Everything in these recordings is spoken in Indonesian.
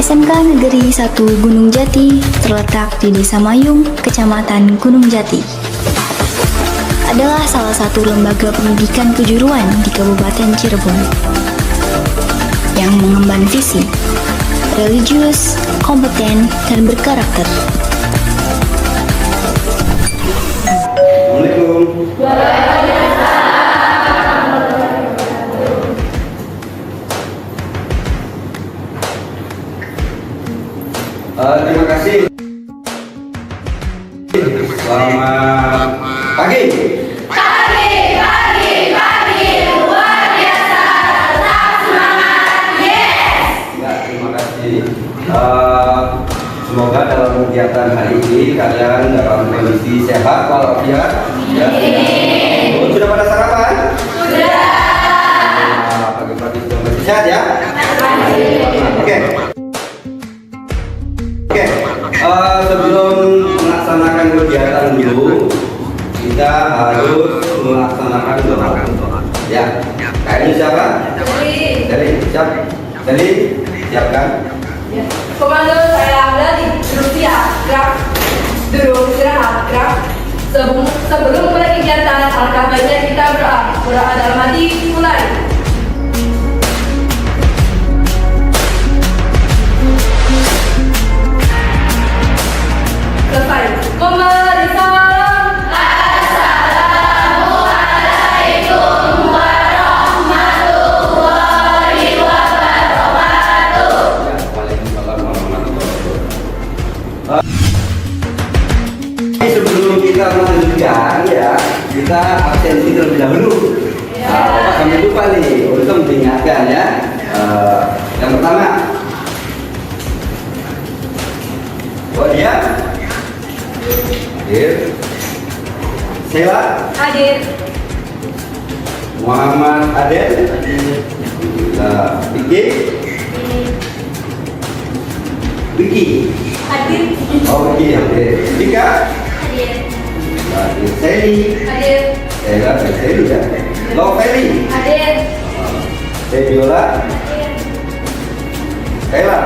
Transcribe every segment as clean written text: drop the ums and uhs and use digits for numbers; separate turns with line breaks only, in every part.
SMK Negeri 1 Gunung Jati terletak di Desa Mayung, Kecamatan Gunung Jati. Adalah salah satu lembaga pendidikan kejuruan di Kabupaten Cirebon yang mengemban visi religius, kompeten, dan berkarakter.
Terima kasih. Selamat pagi.
Luar biasa, tetap semangat, yes.
Ya, terima kasih. Semoga dalam kegiatan hari ini kalian dalam kondisi sehat walafiat. Ya. Sudah pada sarapan?
Sudah.
Pagi-pagi sudah masih sehat ya? Oke. Sebelum melaksanakan kegiatan dulu, kita harus melaksanakan doa. Ya, kayaknya siapa? Dari siap? Dari siapkan.
Komando saya Abdali, duduk siap, gerak, duduk istirahat, gerak. Sebelum mulai kegiatan, alangkah baiknya kita berdoa dalam hati, mulai. Selesai. Memberi salam. Assalamualaikum warahmatullahi wabarakatuh.
Waalaikumsalam warahmatullahi wabarakatuh. Sebelum kita melanjutkan ya, kita absensi terlebih dahulu. Bapak kami lupa nih, untuk diingatkan ya. Yang pertama, dia hadir. Sheila
Hadir.
Muhammad Aden, Vicky.
Hadir.
Oh, Vicky hadir. Dika
Hadir.
hadir. Sally
Hadir.
Sally ya. Lovely
Hadir.
Viola Kayla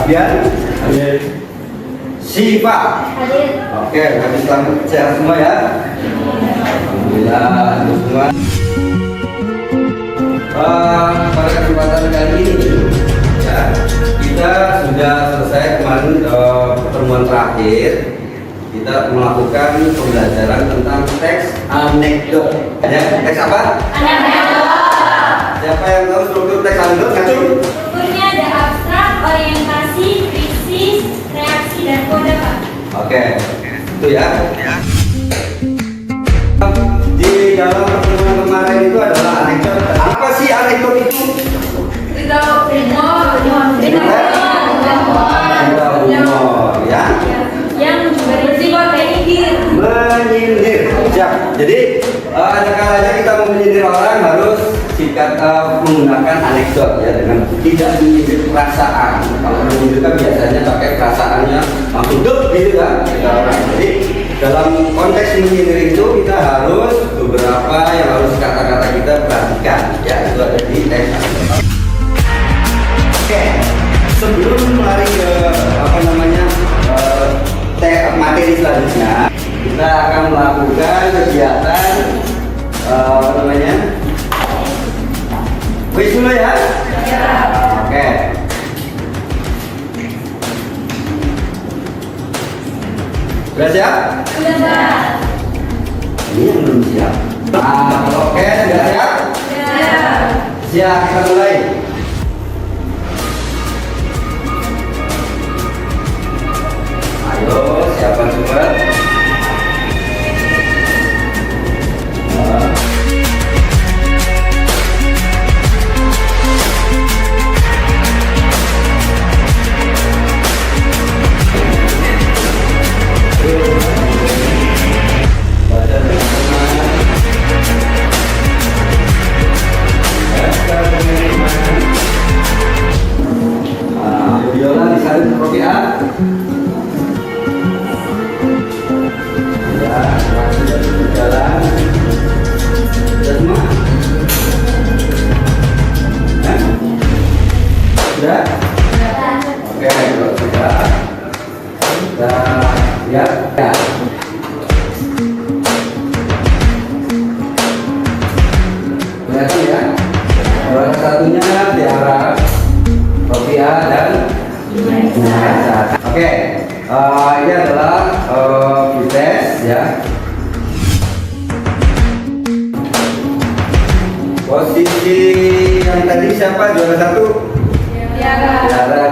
Abian hadir. Siva.
Hadir.
Oke, kami selamat sehat semua ya. Alhamdulillah untuk semua. Pada kesempatan kali ini ya, kita sudah selesai kemarin pertemuan terakhir. Kita melakukan pembelajaran tentang teks anekdot. Ya, teks apa? Siapa yang tahu struktur teks anekdot? Ngacung?
Strukturnya ada abstrak, orientasi, krisis, reaksi, dan kode, Pak.
Oke, itu ya. Di dalam pertemuan kemarin itu adalah anekdot. Apa sih anekdot itu?
Cerita humor.
Cerita humor, ya.
Yang bersifat menyindir.
Menyindir. Siap. Jadi ada kalanya kita mau menyindir orang harus menggunakan anekdot ya, dengan tidak menyindir perasaan. Kalau menyindir kan biasanya pakai perasaannya langsung duk gitu kan. Jadi dalam konteks menyindir itu kita harus beberapa yang harus kata-kata kita perhatikan ya, itu ada di teks anekdot. Oke, sebelum lari ke materi selanjutnya, kita akan melakukan kegiatan kuis dulu ya. Oke. Sudah siap?
Sudah.
Ini yang belum siap. Oke, sudah siap? Siap, kita mulai. Ayo, siapa cepat? Biola disalin ke A. Ya, sudah berjalan. Sudah semua? Sudah? Oke, kalau sudah. Ya. Kelihatan ya. Juara satunya Tiara, Rofia dan Nisa. Oke, ini adalah tes ya. Posisi yang tadi siapa juara satu? Tiara.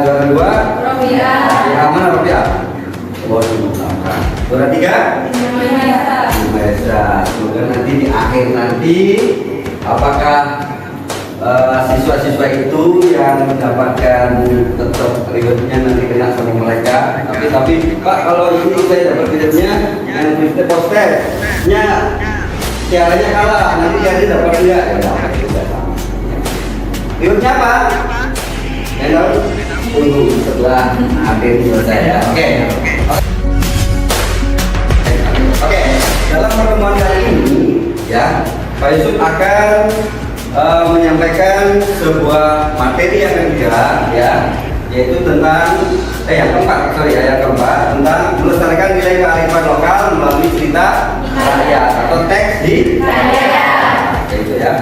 Juara dua?
Rofia.
Ya, mana Rofia? Juara tiga? Nisa. Semoga nanti di akhir nanti apakah siswa-siswa itu yang mendapatkan tetap rewardnya nanti kena sama mereka. Tapi Pak, kalau ini saya dapat rewardnya yang kita posternya Tiaranya kalah, nanti Tiaranya dapat enggak? Ya dapat juga sama. Rewardnya apa? Enak. Tunggu setelah akhir selesai ya. Oke. Dalam pertemuan kali ini ya, Pak Yusuf akan menyampaikan sebuah materi yang ketiga ya, yaitu tentang yang keempat tentang melestarikan nilai kearifan lokal melalui cerita rakyat atau teks di rakyat. Itu ya.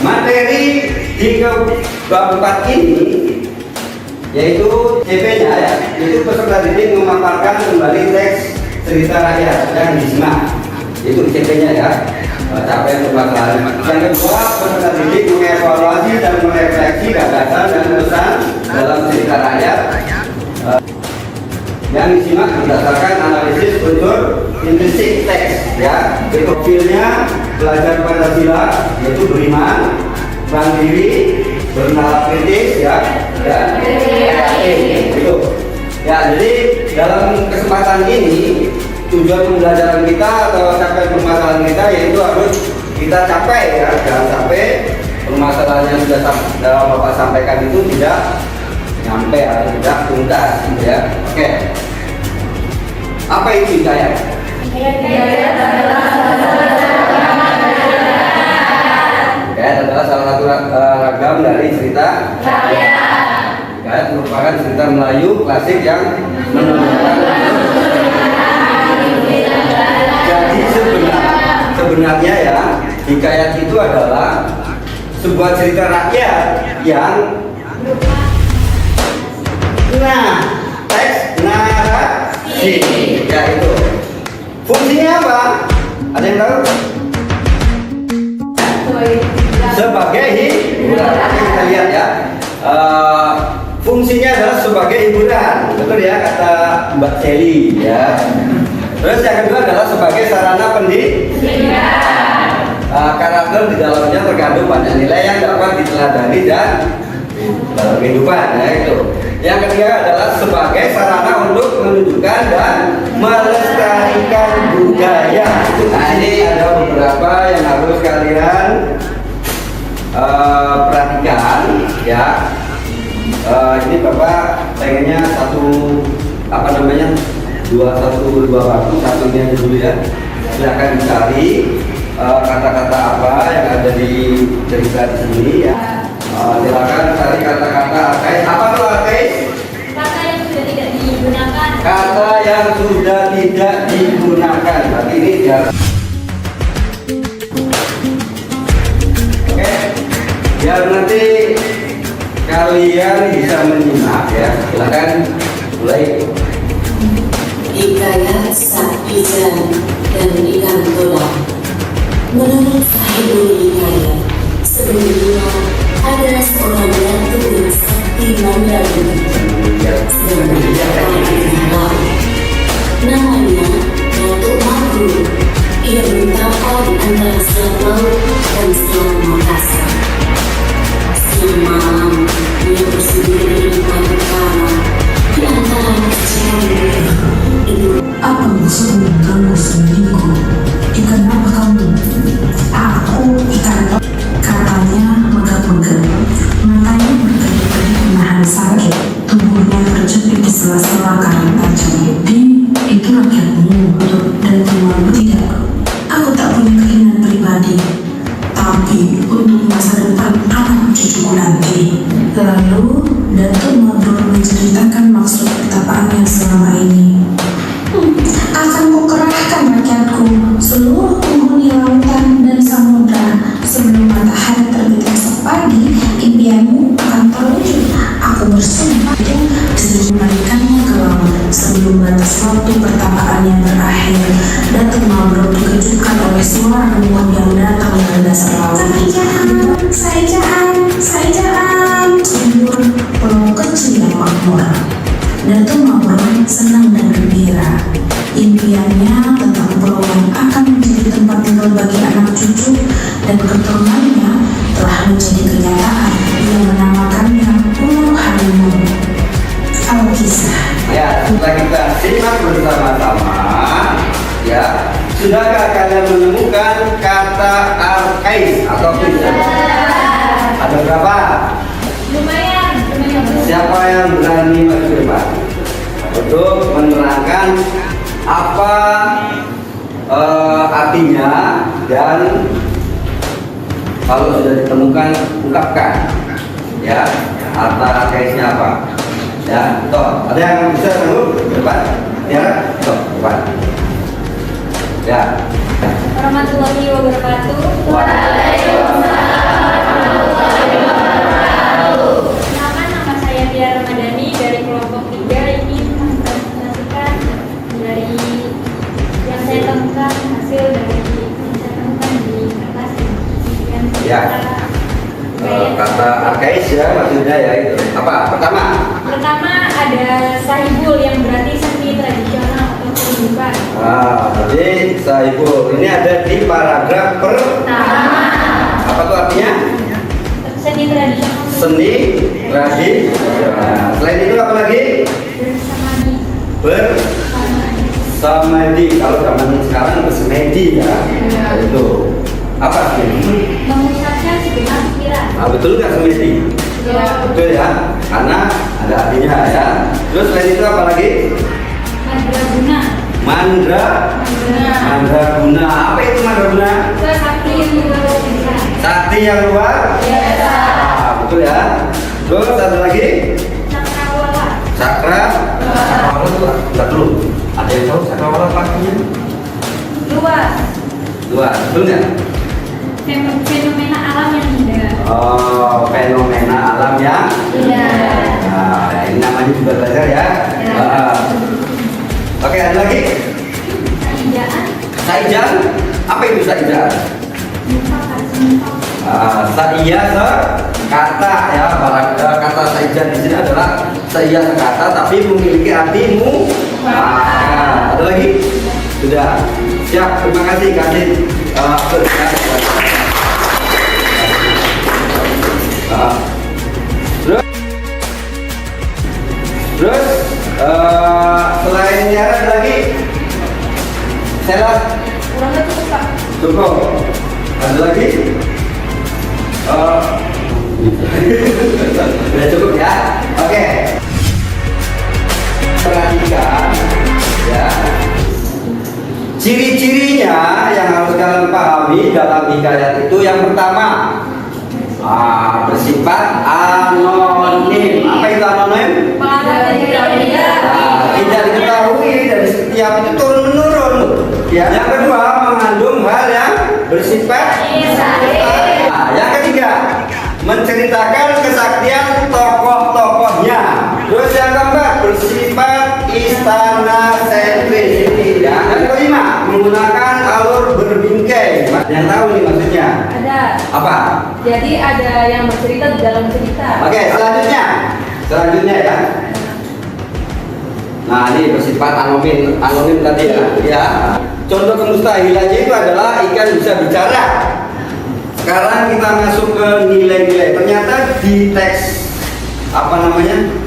Materi di bab 4 ini yaitu CP-nya ya, itu peserta didik memaparkan kembali teks cerita rakyat yang disimak. Itu CP-nya ya, capaian permasalahan. Yang kedua, peserta didik mengevaluasi dan merefleksi gagasan dan pesan dalam cerita rakyat yang disimak berdasarkan analisis unsur intrinsik teks ya. Profilnya belajar Pancasila yaitu beriman, mandiri, bernalar kritis ya, dan itu. Ya, jadi dalam kesempatan ini tujuan pembelajaran kita atau capaian permasalahan kita yaitu harus kita capai ya, jangan sampai permasalahan yang sudah Bapak sampaikan itu tidak nyampe atau tidak tuntas gitu ya. Oke. Apa itu hidayah?
Hidayah
adalah salah satu ragam dari cerita rakyat. Hikayat merupakan cerita Melayu klasik yang menunjukkan. Jadi sebenarnya ya, hikayat itu adalah sebuah cerita rakyat yang teks narasi ya itu. Fungsinya apa? Ada yang tahu? Sebagai hiburan. Kita lihat ya. Fungsinya adalah sebagai hiburan, betul ya kata Mbak Seli ya. Terus yang kedua adalah sebagai sarana pendidikan. Karakter di dalamnya terkandung banyak nilai yang dapat diteladani dan dalam kehidupan ya itu. Yang ketiga adalah sebagai sarana untuk menunjukkan dan melestarikan budaya. Nah, ini ada beberapa yang harus kalian perhatikan ya. Ini Bapak pengennya dua waktu, satunya dulu ya. Silahkan dicari kata-kata apa yang ada di cerita di sini ya. Silakan cari kata-kata arkeis. Apa tuh arkeis?
Kata yang sudah tidak digunakan.
Kata yang sudah tidak digunakan. Berarti ini ya. Oke. Biar nanti kalian bisa menyimak ya. Silakan mulai.
Hikayat Sang Ijan dan Ikan Tola. Menurut Sahibul Hikayat, sebelumnya ada seorang ratu yang sakti mandiri sedang berjalan di laut. Namanya Ratu Mabrur. Ia bertapa di antara Selat Laut dan Selat Makassar. Siang malam ia bersendiri di pantai utara di antara kecil.
Apa maksudmu kamu seminggu? Ikan apa kamu? Aku ikan. Katanya megap-megap, matanya berkedip-kedip menahan sakit, tubuhnya terjepit di sela-sela kain tajam. Itu rakyatmu dan temanmu tidak. Aku tak punya keinginan pribadi, tapi untuk masa depan anak cucuku nanti. Lalu, Datuk Mabrur menceritakan maksud pertapaannya selama ini. Akan kukerahkan rakyatku, seluruh penghuni lautan dan samudra. Sebelum matahari terbit esok pagi, impianmu akan terwujud. Aku bersumpah bisa membalikannya ke laut sebelum batas waktu pertapaannya berakhir. Datuk Mabrur dikejutkan oleh suara gemuruh yang datang dari dasar laut. Saijaan, subur pulau kecil yang makmur. Datuk Mabrur senang dan gembira. Impiannya tentang pulau yang akan menjadi tempat tinggal bagi anak cucu dan keturunannya telah menjadi kenyataan. Ia menamakannya Pulau Harimau. Alkisah.
Ya, setelah kita simak bersama-sama, ya, sudahkah kalian menemukan kata arkais atau tidak? Ada berapa?
Lumayan.
Siapa yang berani maju ke depan untuk menerangkan apa artinya dan kalau sudah ditemukan ungkapkan, ya, arti arkaisnya apa? Ya, toh, ada yang bisa tahu? Depan, ya, toh, depan. Ya.
Warahmatullahi wabarakatuh. Kenalkan, nama saya Tia Ramadhani dari kelompok 3 ingin mempresentasikan dari yang saya temukan hasil dari yang saya temukan di kertas ini.
Ya. Kata arkais ya maksudnya ya itu. Apa? Pertama
ada sahibul yang berarti seni tradisional atau kehidupan.
Jadi sahibul ini ada di paragraf pertama. Apa tuh artinya?
Seni tradisional.
Seni tradisional. Selain itu apa lagi? Bersamadi. Kalau zaman sekarang bersemedi ya. Itu apa sih?
Memusatkan segenap pikiran.
Betul nggak semedi? Betul ya, karena ada artinya ya. Terus selain itu apa lagi?
Mandraguna.
Mandraguna. Apa itu mandraguna?
Sakti yang luar biasa.
Sakti yang luar biasa. Betul ya. Terus ada lagi?
Cakrawala.
Cakrawala itu enggak dulu. Ada yang tahu cakrawala apa artinya?
Luas.
Betul nggak?
Fenomena alam yang indah.
Oh, fenomena alam yang
Indah.
Nah, ini namanya juga belajar ya. Oke, ada lagi?
Saijaan.
Saijan. Apa itu saijan? Saiya kata ya, kata saijan di sini adalah saiya kata tapi memiliki artimu. Ada lagi? Sudah. Siap, terima kasih Kadin. Terus selain ada lagi? Selat.
Kurangnya cukup Pak.
Cukup. Ada lagi? Sudah cukup ya. Oke. Perhatikan ya. Ciri-cirinya yang harus kalian pahami dalam hikayat itu yang pertama bersifat anonim. Apa itu anonim? Tidak diketahui dari setiap itu turun menurun. Ya. Yang kedua mengandung hal yang bersifat yang ketiga menceritakan kesaktian tokoh-tokohnya. Terus yang keempat bersifat istana sentris. Ya. Yang kelima menggunakan alur berbingkai. Yang tahu nih maksudnya?
Ada.
Apa?
Jadi ada yang bercerita di dalam cerita.
Oke, selanjutnya ya. Nah, ini bersifat anonim tadi ya. Contoh kemustahilannya itu adalah ikan bisa bicara. Sekarang kita masuk ke nilai-nilai. Ternyata di teks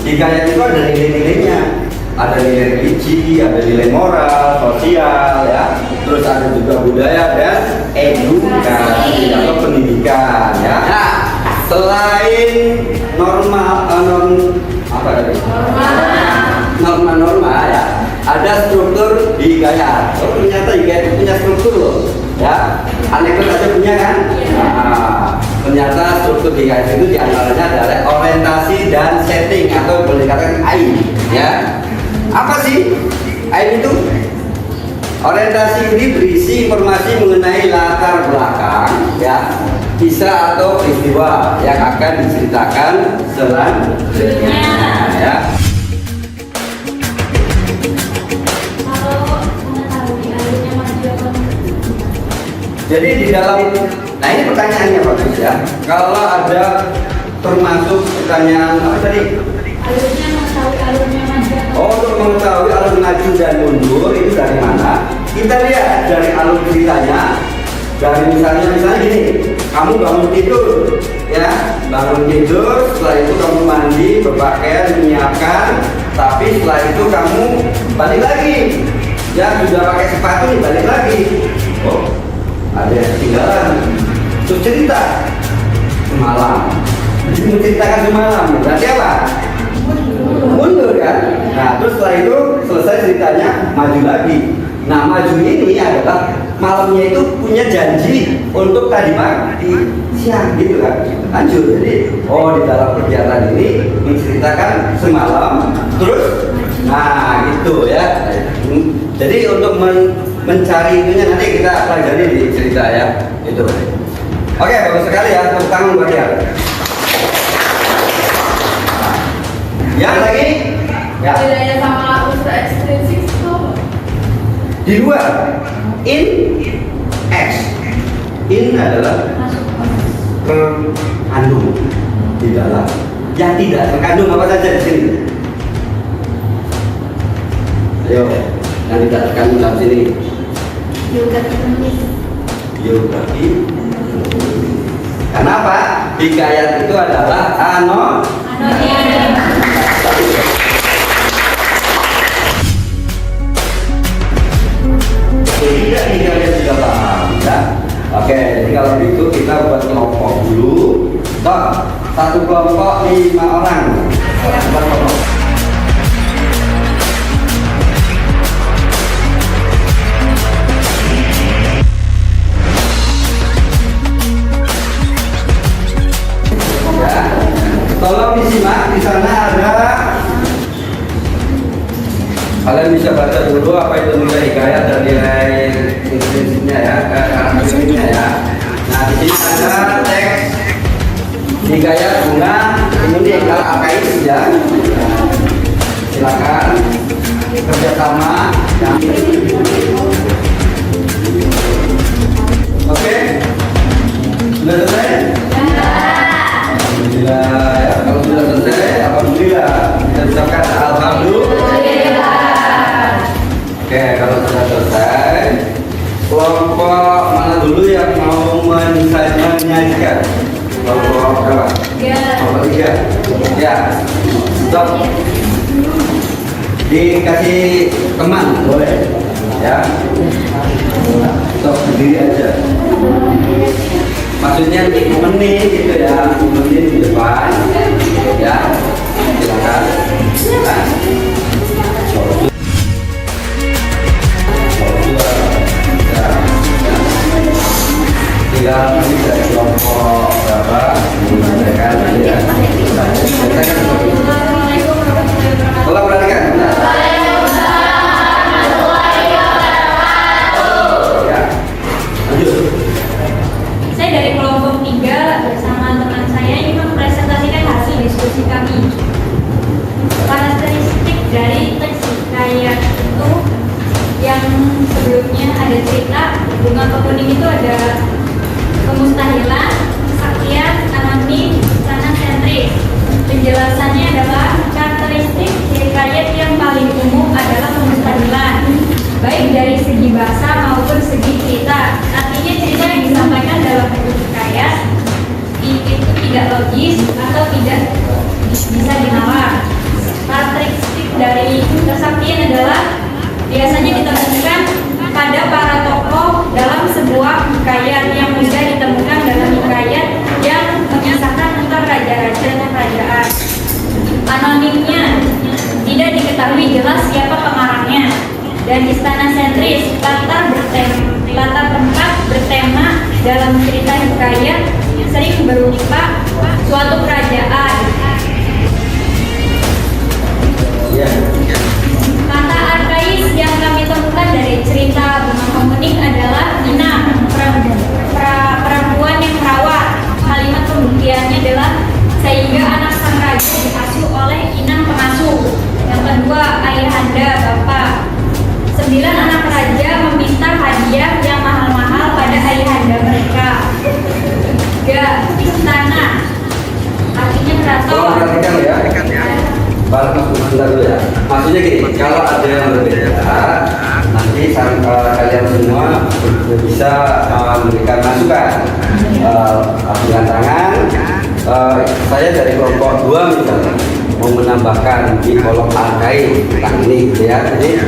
hikayat itu ada nilai-nilainya. Ada nilai religi, ada nilai moral, sosial, ya. Terus ada juga budaya dan edukasi atau pendidikan, ya. Nah, selain norma ya, ada struktur di hikayat. Oh, ternyata hikayat itu punya struktur loh. Ya, anekdot aja punya kan? Nah, ternyata struktur GKS itu diantaranya adalah orientasi dan setting atau boleh dikatakan AIM. Ya, apa sih AIM itu? Orientasi ini berisi informasi mengenai latar belakang, ya, kisah atau peristiwa yang akan diceritakan selanjutnya. Ya.
Kalau mengetahui alurnya maju atau
Jadi di dalam, nah ini pertanyaannya Pak Gus ya. Kalau ada termasuk pertanyaan apa tadi?
alurnya mengetahui alurnya maju atau
Oh, untuk mengetahui alur maju dan mundur itu dari mana? Kita lihat dari alur ceritanya. Dari misalnya gini, kamu bangun tidur, ya, bangun tidur. Setelah itu kamu mandi, berpakaian, menyiapkan. Tapi setelah itu kamu balik lagi, ya, sudah pakai sepatu nih, balik lagi. Oh, ada yang ketinggalan. Terus cerita semalam. Jadi menceritakan semalam, berarti apa? Mundur kan? Nah, terus setelah itu selesai ceritanya, maju lagi. Nah, maju ini adalah malamnya itu punya janji untuk tadi siang gitu kan? Lanjut. Jadi, oh di dalam kegiatan ini menceritakan semalam, terus, nah gitu ya. Jadi untuk mencari itunya nanti kita pelajari di cerita ya, itu. Oke, bagus sekali ya, tepuk tangan buat dia. Yang lagi? Ya.
Bedanya sama unsur ekstrinsik itu
Di luar, in, X. In adalah terkandung di dalam. Yang tidak terkandung apa saja di sini? Ayo, yang tidak terkandung dalam sini.
biografi
Biografi. Kenapa? Hikayat itu adalah anonim. Tidak hikayat sudah paham ya. Oke, jadi kalau begitu kita buat kelompok dulu. Toh, satu kelompok 5 orang. Satu kelompok. Ya, tolong disimak, di sana ada. Kalian bisa baca dulu apa itu nilai hikayat dan nilai intrinsipnya ya, karakteristiknya ya. Nah, di sini ada teks hikayat bunga ini kalau arkaik ya. Silakan kerjasama. Oke, sudah selesai? Alhamdulillah ya. Kalau sudah selesai, alhamdulillah. Kita ucapkan alhamdulillah. Oke, kalau sudah selesai, kelompok mana dulu yang mau menyajikan? Kelompok berapa? Kelompok 3. Ya, stop. Dikasih teman boleh, ya. Stop berdiri aja. Maksudnya menit gitu ya, menit di depan, ya. Silakan. Nah. Tinggal ini dari kelompok berapa menyampaikan ya. Tolong perhatikan. Ya. Lanjut.
Saya dari kelompok 3 bersama teman saya ini mempresentasikan hasil diskusi kami. Karakteristik dari teks hikayat itu yang sebelumnya ada cerita bunga kemuning itu ada kemustahilan, kesaktian, anonim, istana sentris. Penjelasannya adalah karakteristik hikayat yang paling umum adalah kemustahilan, baik dari segi bahasa maupun segi cerita. Artinya cerita yang disampaikan dalam bentuk hikayat itu tidak logis atau tidak bisa dinalar. Karakteristik dari kesaktian adalah biasanya ditemukan pada para tokoh dalam sebuah hikayat yang mudah ditemukan dalam hikayat yang mengisahkan tentang raja-raja dan kerajaan. Anonimnya tidak diketahui jelas siapa pengarangnya. Dan istana sentris latar tempat dulu nih Pak. Suatu kerajaan.
Ya.
Kata arkais yang kami temukan dari cerita Bunga Kemuning adalah Inang, perempuan yang merawat. Kalimat pembuktiannya adalah sehingga anak sang raja diasuh oleh inang pengasuh. Yang kedua, ayahanda, bapak. 9 anak raja meminta hadiah yang mahal-mahal pada ayahanda mereka. 3, istana. Artinya keraton.
Tolong perhatikan ya. Balik sebentar dulu ya. Maksudnya gini, kalau ada yang berbeda, nanti kalian semua bisa memberikan masukan. Dengan tangan, saya dari kelompok 2 misalnya mau menambahkan di kolom arkais tentang ini, gitu ya. Jadi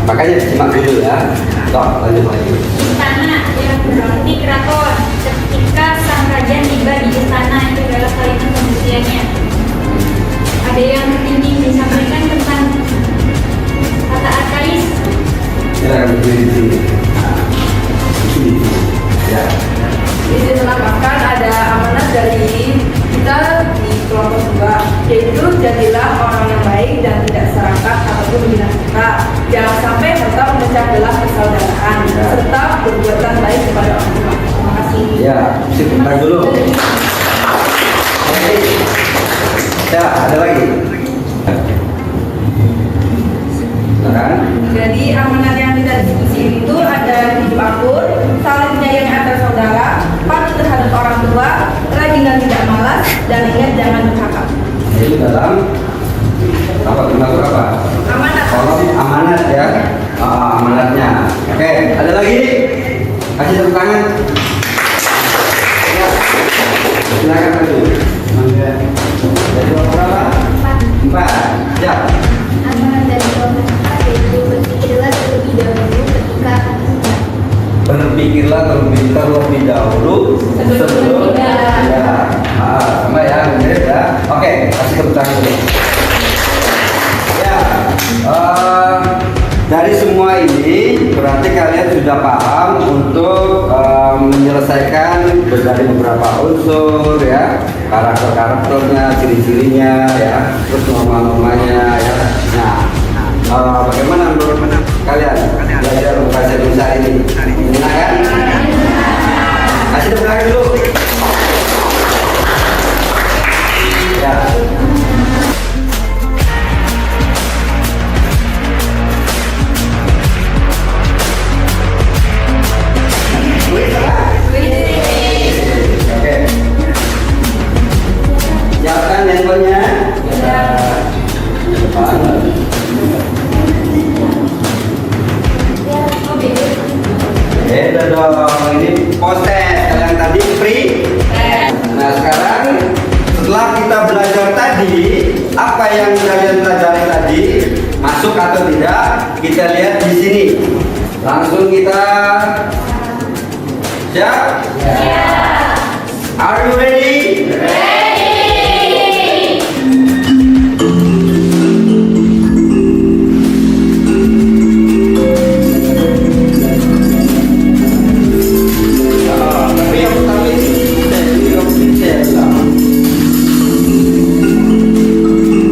makanya simak dulu ya. Toh, lanjut lagi.
Istana yang berarti keraton. Ketika sang raja tiba di istana, itu adalah kalimat pembuktiannya. Ada yang ingin disampaikan tentang kata arkais?
Ya, berdiri di sini. Ya.
Izin menambahkan ada amanat dari kita di kelompok 2, yaitu jadilah orang yang baik dan tidak serakah ataupun menghina kita. Jangan sampai harta memecah belah persaudaraan, serta berbuatlah baik kepada orang tua. Terima kasih.
Ya, sebentar dulu. Oke. Ya, ada lagi. Silakan.
Jadi amanat yang kita diskusi itu ada hidup akur, saling menyayangi antar saudara, patuh terhadap orang tua, rajin dan tidak malas, dan ingat jangan bercakap.
Itu dalam apa termasuk apa?
Amanat.
Kolom amanat ya. Amanatnya. Oke, ada lagi nih. Kasih tepuk tangan. Ya. Silakan maju. Jadi berapa? 4. Ya.
Amanat dari kelompok 4 yaitu berpikirlah terlebih dahulu ketika
Berpikirlah terlebih dahulu sebelum ya. Sama ya, mirip ya. Oke, kasih tepuk tangan dulu. Ya, dari semua ini berarti kalian sudah paham untuk menyelesaikan dari beberapa unsur ya, karakternya, ciri-cirinya ya, terus norma-normanya ya. Nah, bagaimana menurut kalian belajar bahasa Indonesia ini? Menyenangkan? Kasih tepuk tangan dulu. Ya. Oke. Siapkan handphonenya. Beda dong, ini post-test. Yang tadi free. Nah sekarang setelah kita belajar tadi, apa yang kalian pelajari tadi masuk atau tidak? Kita lihat di sini. Langsung kita siap? Are you ready? Tapi yang pertama ini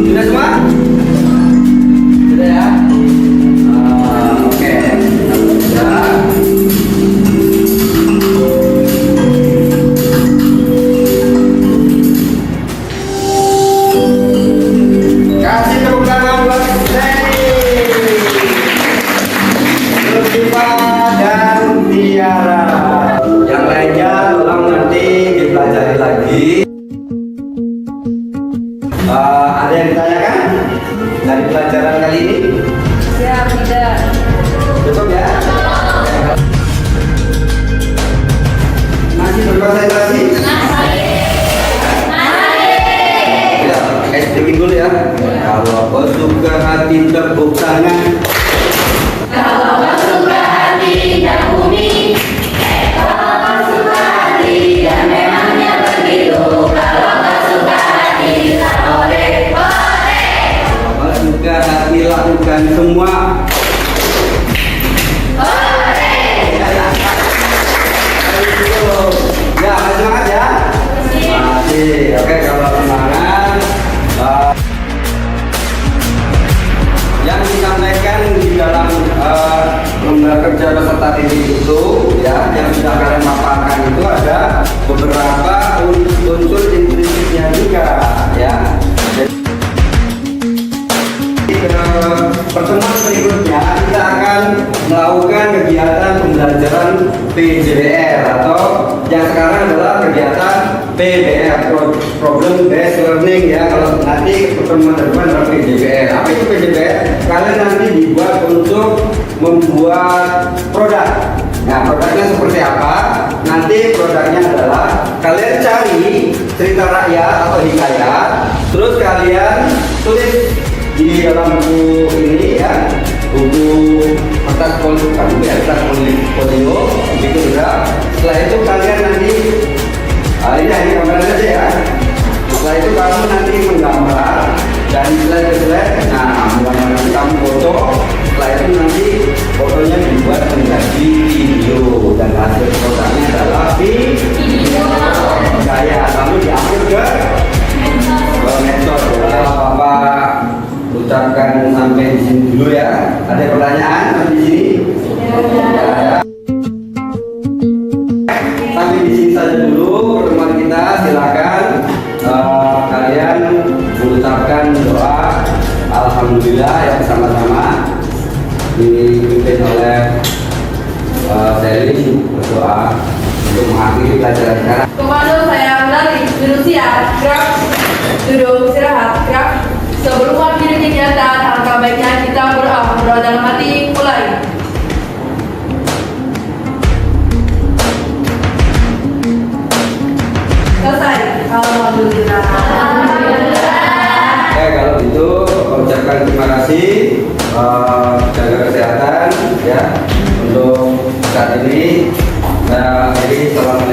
sudah semua? Sudah ya? Oke. Sudah. Kasih tepuk tangan buat Leni, Lutfa dan Tiara. Yang lainnya tolong nanti dipelajari lagi. Ada yang ditanyakan dari pelajaran kali ini?
Siap, tidak.
Cukup ya? Masih berkonsentrasi? Ya, speaking dulu ya. Kalau kau suka hati tepuk tangan.
Kalau kau suka hati dan bumi, kalau kau suka hati dan memangnya begitu. Kalau kau suka hati, boleh.
Kalau kau suka hati lakukan semua. Ya, semangat ya. PBL, problem based learning ya. Kalau nanti pertemuan depan adalah PJBL. Apa itu PJBL? Kalian nanti dibuat untuk membuat produk. Nah, produknya seperti apa? Nanti produknya adalah kalian cari cerita rakyat atau hikayat, terus kalian tulis di dalam buku ini ya, buku kertas folio, gitu udah. Setelah itu kalian nanti ini gambaran aja ya. Setelah itu kamu nanti menggambar dari slide ke slide. Nah, mulai nanti kamu foto. Setelah itu nanti fotonya dibuat menjadi video dan hasil produknya adalah video. Saya kamu diupload ke medsos. Bapak ucapkan sampai di sini dulu ya. Ada pertanyaan sampai di sini? Tidak. Sampai di sini saja dulu pertemuan kita. Silakan kalian mengucapkan doa alhamdulillah yang bersama-sama dipimpin oleh Sally berdoa untuk mengakhiri pelajaran sekarang.
Komando saya lari, duduk siap, gerak, duduk istirahat, gerak. Sebelum mengakhiri kegiatan, alangkah baiknya kita berdoa dalam hati, mulai. Selesai. Alhamdulillah.
Oke, kalau gitu ucapkan terima kasih, jaga kesehatan ya untuk saat ini. Nah, jadi selamat